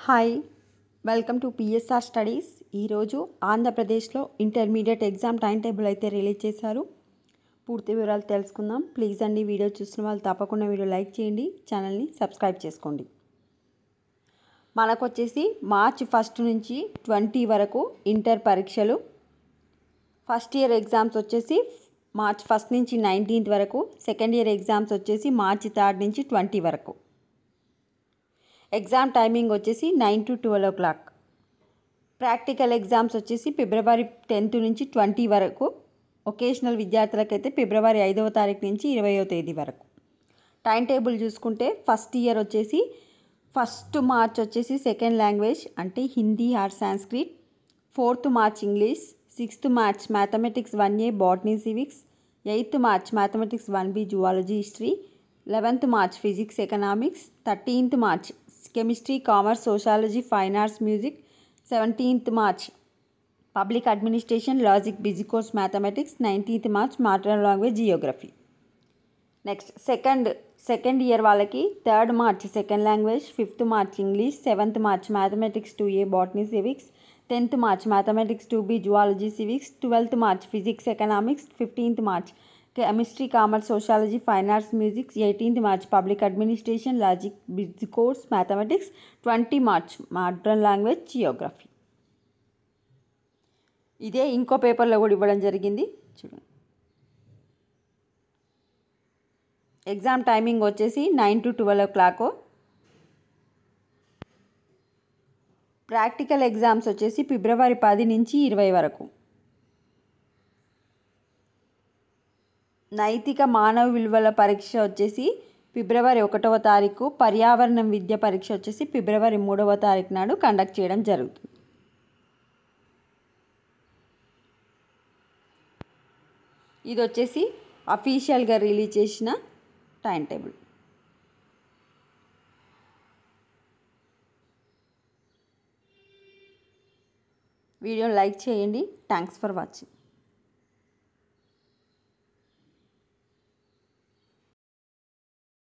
Hi welcome to PSR studies. ఈరోజు ఆంధ్రప్రదేశ్లో intermediate exam time table అయితే రిలీజ్ చేశారు. పూర్తి వివరాలు తెలుసుకుందాం. ప్లీజ్ అండి, వీడియో చూసిన వాళ్ళు తప్పకుండా వీడియో లైక్ చేయండి, ఛానల్ని సబ్స్క్రైబ్ చేసుకోండి. మనకు వచ్చేసి మార్చి 1 నుంచి 20 వరకు ఇంటర్ పరీక్షలు. ఫస్ట్ ఇయర్ ఎగ్జామ్స్ వచ్చేసి మార్చి 1 నుంచి 19th వరకు, సెకండ్ ఇయర్ ఎగ్జామ్స్ వచ్చేసి మార్చి 3 నుంచి 20 వరకు. ఎగ్జామ్ టైమింగ్ వచ్చేసి 9 to 12 o'clock. ప్రాక్టికల్ ఎగ్జామ్స్ వచ్చేసి ఫిబ్రవరి 10th నుంచి 20 వరకు. ఒకేషనల్ విద్యార్థులకైతే ఫిబ్రవరి 5వ తారీఖు నుంచి 20వ తేదీ వరకు. టైం టేబుల్ చూసుకుంటే ఫస్ట్ ఇయర్ వచ్చేసి 1st March వచ్చేసి సెకండ్ లాంగ్వేజ్ అంటే Hindi or Sanskrit, 4th March English, 6th March mathematics 1A botany civics, 8th March mathematics 1B zoology history, 11th March physics economics, 13th March chemistry commerce sociology fine arts music, 17th March public administration logic బిజీ course mathematics, 19th March mother language geography. Next second year వాళ్ళకి 3rd March second language, 5th March English, 7th March mathematics 2A botany civics, 10th March mathematics 2B zoology civics, 12th March physics economics, 15th March chemistry commerce sociology fine arts music, 18th March public administration logic బిజీ course mathematics, 20 March mother language Geography. ఇదే ఇంకో పేపర్లో కూడా ఇవ్వడం జరిగింది చూడండి. Exam timing వచ్చేసి 9 to 12 o'clock. Practical exams వచ్చేసి ఫిబ్రవరి 10 నుంచి 20 వరకు. నైతిక మానవ విలువల పరీక్ష వచ్చేసి ఫిబ్రవరి 1వ తారీఖు, పర్యావరణం విద్య పరీక్ష వచ్చేసి ఫిబ్రవరి 3వ తారీఖు నాడు కండక్ట్ చేయడం జరుగుతుంది. ఇది వచ్చేసి అఫీషియల్గా రిలీజ్ చేసిన టైం టేబుల్. వీడియోని లైక్ చేయండి. Thanks for watching.